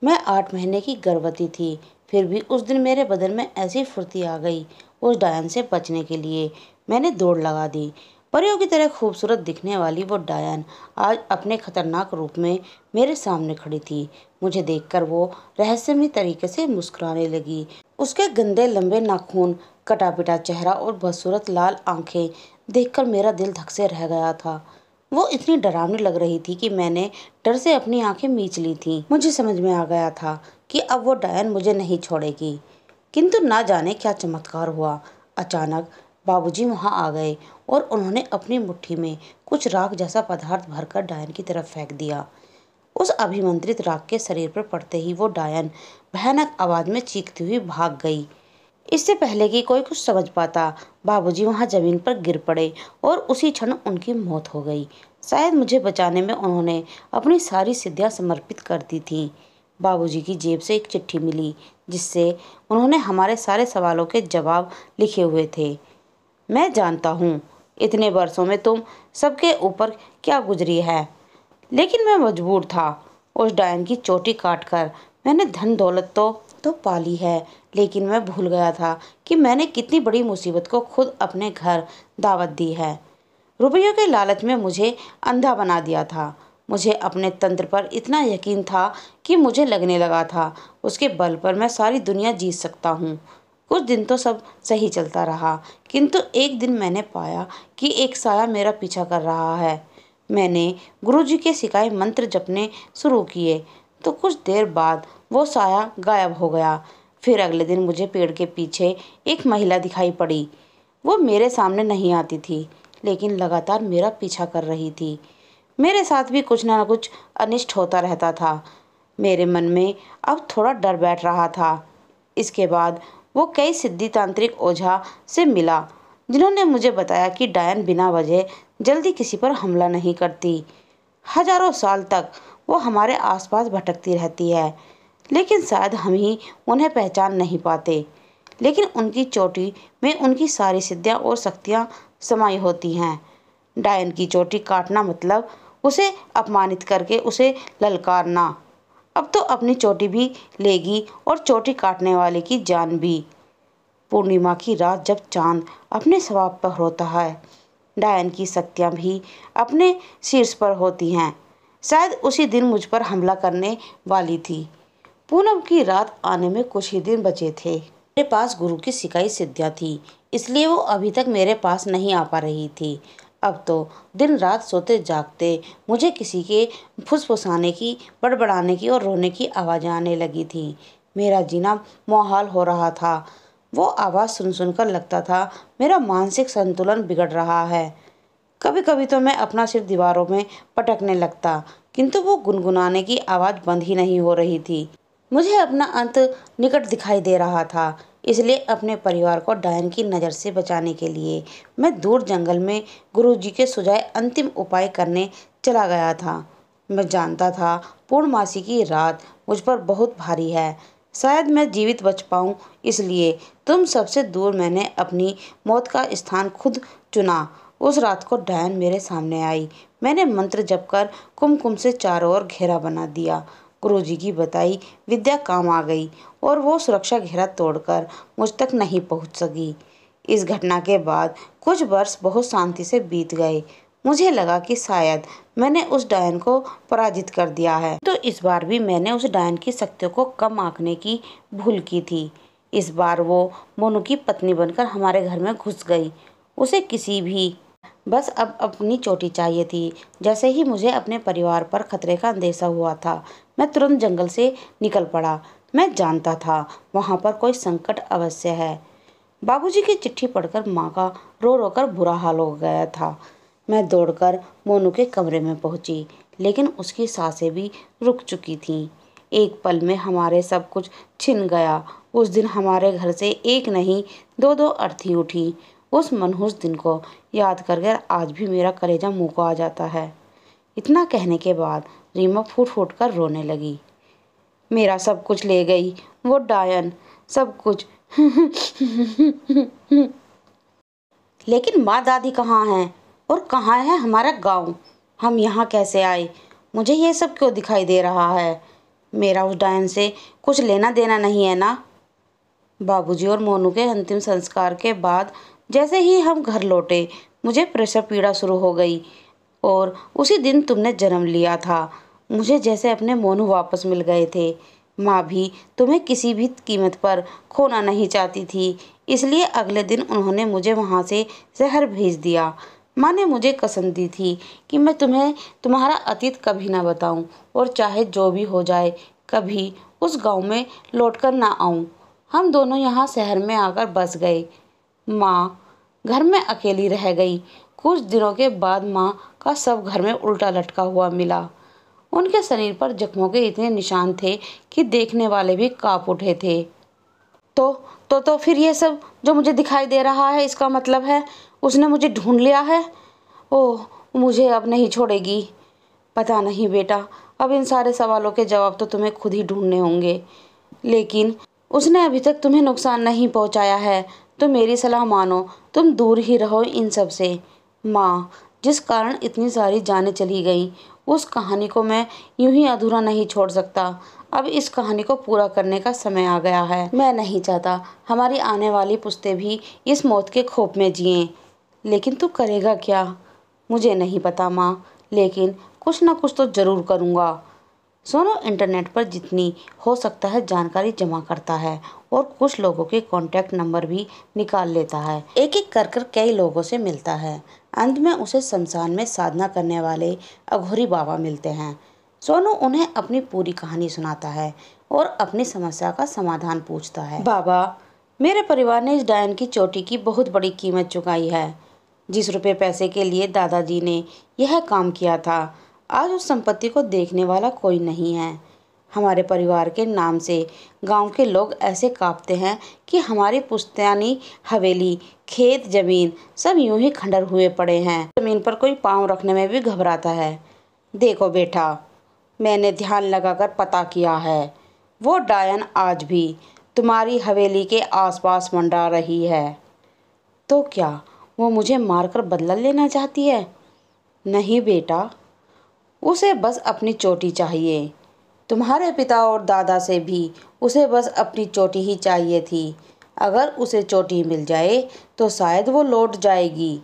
मैं 8 महीने की गर्भवती थी, फिर भी उस दिन मेरे बदन में ऐसी फुर्ती आ गई। उस डायन से बचने के लिए मैंने दौड़ लगा दी। परियों की तरह खूबसूरत दिखने वाली वो डायन आज अपने खतरनाक रूप में मेरे सामने खड़ी थी। मुझे देखकर वो रहस्यमय तरीके से मुस्कुराने लगी। उसके गंदे लंबे नाखून, कटा पिटा चेहरा और बदसूरत लाल आंखें देखकर मेरा दिल धक से रह गया था। वो इतनी डरावनी लग रही थी कि मैंने डर से अपनी आंखें मीच ली थीं। मुझे समझ में आ गया था कि अब वो डायन मुझे नहीं छोड़ेगी। किंतु ना जाने क्या चमत्कार हुआ। अचानक बाबूजी वहां आ गए और उन्होंने अपनी मुट्ठी में कुछ राख जैसा पदार्थ भरकर डायन की तरफ फेंक दिया। उस अभिमंत्रित राख के शरीर पर पड़ते ही वो डायन भयानक आवाज में चीखती हुई भाग गई। इससे पहले कि कोई कुछ समझ पाता, बाबूजी वहां जमीन पर गिर पड़े और उसी क्षण उनकी मौत हो गई। शायद मुझे बचाने में उन्होंने अपनी सारी सिद्धियां समर्पित कर दी थीं। बाबूजी की जेब से एक चिट्ठी मिली जिससे उन्होंने हमारे सारे सवालों के जवाब लिखे हुए थे। मैं जानता हूँ इतने वर्षों में तुम सबके ऊपर क्या गुजरी है, लेकिन मैं मजबूर था। उस डायन की चोटी काटकर मैंने धन दौलत तो पाली है, लेकिन मैं भूल गया था कि मैंने कितनी बड़ी मुसीबत को खुद अपने घर दावत दी है। रुपयों के लालच में मुझे अंधा बना दिया था। मुझे अपने तंत्र पर इतना यकीन था कि मुझे लगने लगा था उसके बल पर मैं सारी दुनिया जीत सकता हूँ। कुछ दिन तो सब सही चलता रहा, किंतु एक दिन मैंने पाया कि एक साया मेरा पीछा कर रहा है। मैंने गुरुजी के सिखाए मंत्र जपने शुरू किए तो कुछ देर बाद वो साया गायब हो गया। फिर अगले दिन मुझे पेड़ के पीछे एक महिला दिखाई पड़ी। वो मेरे सामने नहीं आती थी, लेकिन लगातार मेरा पीछा कर रही थी। मेरे साथ भी कुछ ना कुछ अनिष्ट होता रहता था। मेरे मन में अब थोड़ा डर बैठ रहा था। इसके बाद वो कई सिद्धि तांत्रिक ओझा से मिला, जिन्होंने मुझे बताया कि डायन बिना वजह जल्दी किसी पर हमला नहीं करती। हजारों साल तक वो हमारे आसपास भटकती रहती है, लेकिन शायद हम ही उन्हें पहचान नहीं पाते। लेकिन उनकी चोटी में उनकी सारी सिद्धियां और शक्तियां समाई होती हैं। डायन की चोटी काटना मतलब उसे अपमानित करके उसे ललकारना। अब तो अपनी चोटी भी लेगी और चोटी काटने वाले की जान भी। पूर्णिमा की रात जब चांद अपने स्वभाव पर होता है, डायन की शक्तियां भी अपने शीर्ष पर होती हैं। शायद उसी दिन मुझ पर हमला करने वाली थी। पूनम की रात आने में कुछ ही दिन बचे थे। मेरे पास गुरु की सिखाई सिद्धियां थी, इसलिए वो अभी तक मेरे पास नहीं आ पा रही थी। अब तो दिन रात सोते जागते मुझे किसी के फुसफुसाने की, बड़बड़ाने की और रोने की आवाज़ें आने लगी थी। मेरा जीना मुहाल हो रहा था। वो आवाज़ सुन सुनकर लगता था मेरा मानसिक संतुलन बिगड़ रहा है। कभी कभी तो मैं अपना सिर दीवारों में पटकने लगता, किंतु वो गुनगुनाने की आवाज़ बंद ही नहीं हो रही थी। मुझे अपना अंत निकट दिखाई दे रहा था, इसलिए अपने परिवार को डायन की नज़र से बचाने के लिए मैं दूर जंगल में गुरुजी के सुझाए अंतिम उपाय करने चला गया था। मैं जानता था पूर्णमासी की रात मुझ पर बहुत भारी है। शायद मैं जीवित बच पाऊँ, इसलिए तुम सबसे दूर मैंने अपनी मौत का स्थान खुद चुना। उस रात को डायन मेरे सामने आई। मैंने मंत्र जप कर कुमकुम से चारों ओर घेरा बना दिया। गुरुजी की बताई विद्या काम आ गई और वो सुरक्षा घेरा तोड़कर मुझ तक नहीं पहुंच सकी। इस घटना के बाद कुछ वर्ष बहुत शांति से बीत गए। मुझे लगा कि शायद मैंने उस डायन को पराजित कर दिया है, तो इस बार भी मैंने उस डायन की शक्तियों को कम आंकने की भूल की थी। इस बार वो मोनू की पत्नी बनकर हमारे घर में घुस गई। उसे किसी भी बस अब अपनी चोटी चाहिए थी। जैसे ही मुझे अपने परिवार पर खतरे का अंदेशा हुआ था, मैं तुरंत जंगल से निकल पड़ा। मैं जानता था वहाँ पर कोई संकट अवश्य है। बाबूजी की चिट्ठी पढ़कर माँ का रो रो कर बुरा हाल हो गया था। मैं दौड़कर मोनू के कमरे में पहुँची, लेकिन उसकी सांसें भी रुक चुकी थीं। एक पल में हमारे सब कुछ छिन गया। उस दिन हमारे घर से एक नहीं दो दो अर्थी उठी। उस मनहूस दिन को याद कर आज भी मेरा कलेजा मुँह को आ जाता है। इतना कहने के बाद रीमा फूट फूट कर रोने लगी। मेरा सब कुछ ले गई वो डायन, सब कुछ। लेकिन माँ दादी कहाँ हैं और कहाँ है हमारा गांव? हम यहाँ कैसे आए? मुझे ये सब क्यों दिखाई दे रहा है? मेरा उस डायन से कुछ लेना देना नहीं है ना। बाबूजी और मोनू के अंतिम संस्कार के बाद जैसे ही हम घर लौटे, मुझे प्रसव पीड़ा शुरू हो गई और उसी दिन तुमने जन्म लिया था। मुझे जैसे अपने मोनू वापस मिल गए थे। माँ भी तुम्हें किसी भी कीमत पर खोना नहीं चाहती थी, इसलिए अगले दिन उन्होंने मुझे वहाँ से शहर भेज दिया। माँ ने मुझे कसम दी थी कि मैं तुम्हें तुम्हारा अतीत कभी ना बताऊं और चाहे जो भी हो जाए कभी उस गांव में लौटकर ना आऊं। हम दोनों यहाँ शहर में आकर बस गए। माँ घर में अकेली रह गई। कुछ दिनों के बाद माँ का शव घर में उल्टा लटका हुआ मिला। उनके शरीर पर जख्मों के इतने निशान थे कि देखने वाले भी कांप उठे थे। तो फिर ये सब जो मुझे दिखाई दे रहा है, इसका मतलब है उसने मुझे ढूंढ लिया है। ओह, मुझे अब नहीं छोड़ेगी। पता नहीं बेटा, अब इन सारे सवालों के जवाब तो तुम्हें खुद ही ढूंढने होंगे, लेकिन उसने अभी तक तुम्हें नुकसान नहीं पहुंचाया है तो मेरी सलाह मानो, तुम दूर ही रहो इन सब से। माँ, जिस कारण इतनी सारी जानें चली गई, उस कहानी को मैं यूं ही अधूरा नहीं छोड़ सकता। अब इस कहानी को पूरा करने का समय आ गया है। मैं नहीं चाहता हमारी आने वाली पुश्तें भी इस मौत के खौफ में जिएं। लेकिन तू करेगा क्या? मुझे नहीं पता माँ, लेकिन कुछ ना कुछ तो ज़रूर करूँगा। सोनू इंटरनेट पर जितनी हो सकता है जानकारी जमा करता है और कुछ लोगों के कॉन्टैक्ट नंबर भी निकाल लेता है। एक एक कर कई लोगों से मिलता है। अंत में उसे शमशान में साधना करने वाले अघोरी बाबा मिलते हैं। सोनू उन्हें अपनी पूरी कहानी सुनाता है और अपनी समस्या का समाधान पूछता है। बाबा, मेरे परिवार ने इस डायन की चोटी की बहुत बड़ी कीमत चुकाई है। जिस रुपए पैसे के लिए दादाजी ने यह काम किया था, आज उस संपत्ति को देखने वाला कोई नहीं है। हमारे परिवार के नाम से गांव के लोग ऐसे कांपते हैं कि हमारी पुश्तैनी हवेली, खेत, जमीन सब यूं ही खंडर हुए पड़े हैं। जमीन पर कोई पांव रखने में भी घबराता है। देखो बेटा, मैंने ध्यान लगाकर पता किया है, वो डायन आज भी तुम्हारी हवेली के आसपास मंडरा रही है। तो क्या वो मुझे मारकर बदला लेना चाहती है? नहीं बेटा, उसे बस अपनी चोटी चाहिए। तुम्हारे पिता और दादा से भी उसे बस अपनी चोटी ही चाहिए थी। अगर उसे चोटी मिल जाए तो शायद वो लौट जाएगी।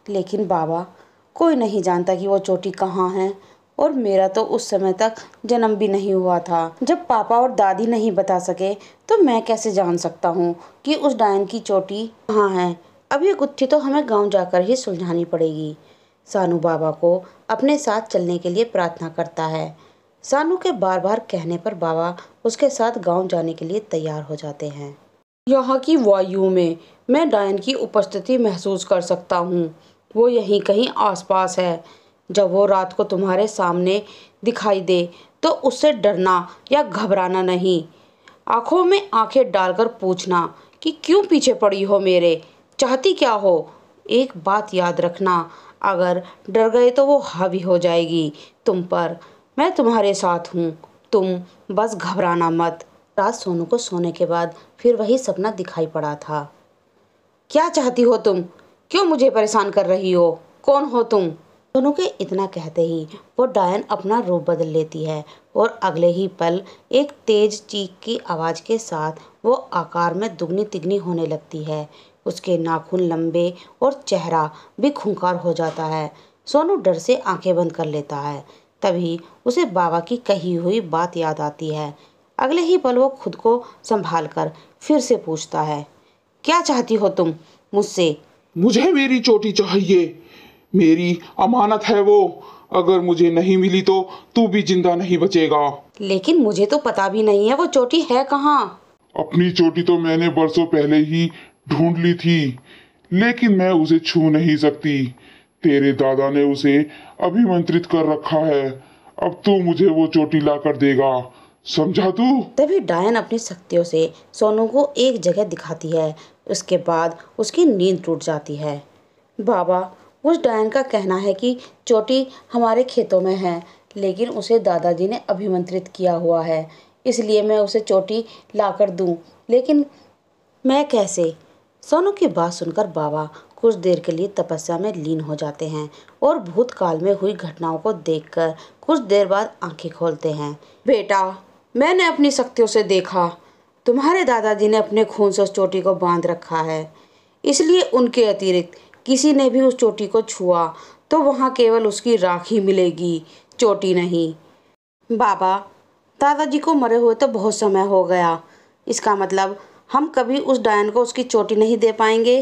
लेकिन बाबा, कोई नहीं जानता कि वो चोटी कहाँ है, और मेरा तो उस समय तक जन्म भी नहीं हुआ था। जब पापा और दादी नहीं बता सके तो मैं कैसे जान सकता हूँ कि उस डायन की चोटी कहाँ है? अब ये गुत्थी तो हमें गांव जाकर ही सुलझानी पड़ेगी। सानू बाबा को अपने साथ चलने के लिए प्रार्थना करता है। सानू के बार बार कहने पर बाबा उसके साथ गांव जाने के लिए तैयार हो जाते हैं। यहाँ की वायु में मैं डायन की उपस्थिति महसूस कर सकता हूँ। वो यहीं कहीं आसपास है। जब वो रात को तुम्हारे सामने दिखाई दे तो उससे डरना या घबराना नहीं। आंखों में आंखें डालकर पूछना कि क्यों पीछे पड़ी हो मेरे, चाहती क्या हो। एक बात याद रखना, अगर डर गए तो वो हावी हो जाएगी तुम पर। मैं तुम्हारे साथ हूँ, तुम बस घबराना मत। रात सोनू को सोने के बाद फिर वही सपना दिखाई पड़ा था। क्या चाहती हो तुम? क्यों मुझे परेशान कर रही हो? कौन हो तुम? सोनू के इतना कहते ही वो डायन अपना रूप बदल लेती है और अगले ही पल एक तेज चीख की आवाज़ के साथ वो आकार में दुगनी तिगनी होने लगती है। उसके नाखून लंबे और चेहरा भी खूंखार हो जाता है। सोनू डर से आंखें बंद कर लेता है। तभी उसे बाबा की कही हुई बात याद आती है। अगले ही पल वो खुद को संभाल कर फिर से पूछता है, क्या चाहती हो तुम मुझसे? मुझे मेरी चोटी चाहिए, मेरी अमानत है वो। अगर मुझे नहीं मिली तो तू भी जिंदा नहीं बचेगा। लेकिन मुझे तो पता भी नहीं है वो चोटी है कहाँ। अपनी चोटी तो मैंने बरसों पहले ही ढूंढ ली थी, लेकिन मैं उसे छू नहीं सकती। तेरे दादा ने उसे अभिमंत्रित कर रखा है। अब तू मुझे वो चोटी ला कर देगा, समझा तू? तभी डायन अपनी शक्तियों से सोनू को एक जगह दिखाती है। उसके बाद उसकी नींद टूट जाती है। बाबा, उस डायन का कहना है कि चोटी हमारे खेतों में है, लेकिन उसे दादाजी ने अभिमंत्रित किया हुआ है, इसलिए मैं उसे चोटी लाकर दूं। लेकिन मैं कैसे? सोनू की बात सुनकर बाबा कुछ देर के लिए तपस्या में लीन हो जाते हैं और भूतकाल में हुई घटनाओं को देखकर कुछ देर बाद आंखें खोलते हैं। बेटा, मैंने अपनी शक्तियों से देखा, तुम्हारे दादाजी ने अपने खून से उस चोटी को बांध रखा है, इसलिए उनके अतिरिक्त किसी ने भी उस चोटी को छुआ तो वहाँ केवल उसकी राख ही मिलेगी, चोटी नहीं। बाबा, दादाजी को मरे हुए तो बहुत समय हो गया, इसका मतलब हम कभी उस डायन को उसकी चोटी नहीं दे पाएंगे।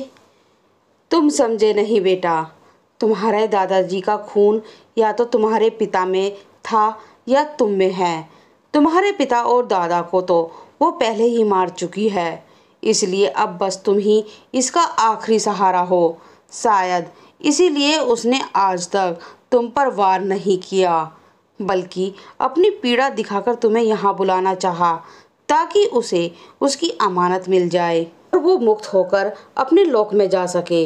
तुम समझे नहीं बेटा, तुम्हारे दादाजी का खून या तो तुम्हारे पिता में था या तुम में है। तुम्हारे पिता और दादा को तो वो पहले ही मार चुकी है, इसलिए अब बस तुम ही इसका आखिरी सहारा हो। शायद इसीलिए उसने आज तक तुम पर वार नहीं किया, बल्कि अपनी पीड़ा दिखाकर तुम्हें यहाँ बुलाना चाहा, ताकि उसे उसकी अमानत मिल जाए और वो मुक्त होकर अपने लोक में जा सके।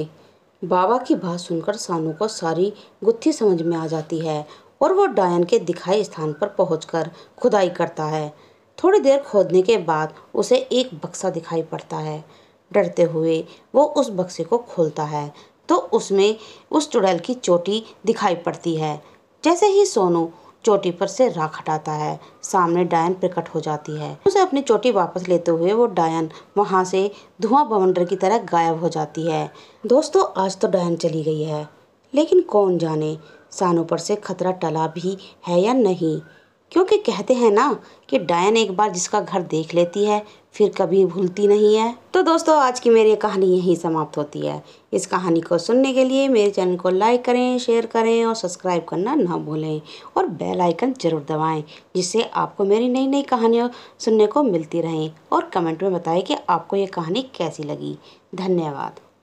बाबा की बात सुनकर सानू को सारी गुत्थी समझ में आ जाती है और वो डायन के दिखाए स्थान पर पहुंचकर खुदाई करता है। थोड़ी देर खोदने के बाद उसे एक बक्सा दिखाई पड़ता है। डरते हुए वो उस बक्से को खोलता है तो उसमें उस चुड़ैल की चोटी दिखाई पड़ती है। जैसे ही सोनू चोटी पर से राख हटाता है, सामने डायन प्रकट हो जाती है। उसे अपनी चोटी वापस लेते हुए वो डायन वहां से धुआं बवंडर की तरह गायब हो जाती है। दोस्तों, आज तो डायन चली गई है, लेकिन कौन जाने सानू पर से खतरा टला भी है या नहीं, क्योंकि कहते हैं ना कि डायन एक बार जिसका घर देख लेती है फिर कभी भूलती नहीं है। तो दोस्तों, आज की मेरी कहानी यहीं समाप्त होती है। इस कहानी को सुनने के लिए मेरे चैनल को लाइक करें, शेयर करें और सब्सक्राइब करना ना भूलें और बेल आइकन जरूर दबाएं, जिससे आपको मेरी नई नई कहानियाँ सुनने को मिलती रहें। और कमेंट में बताएं कि आपको ये कहानी कैसी लगी। धन्यवाद।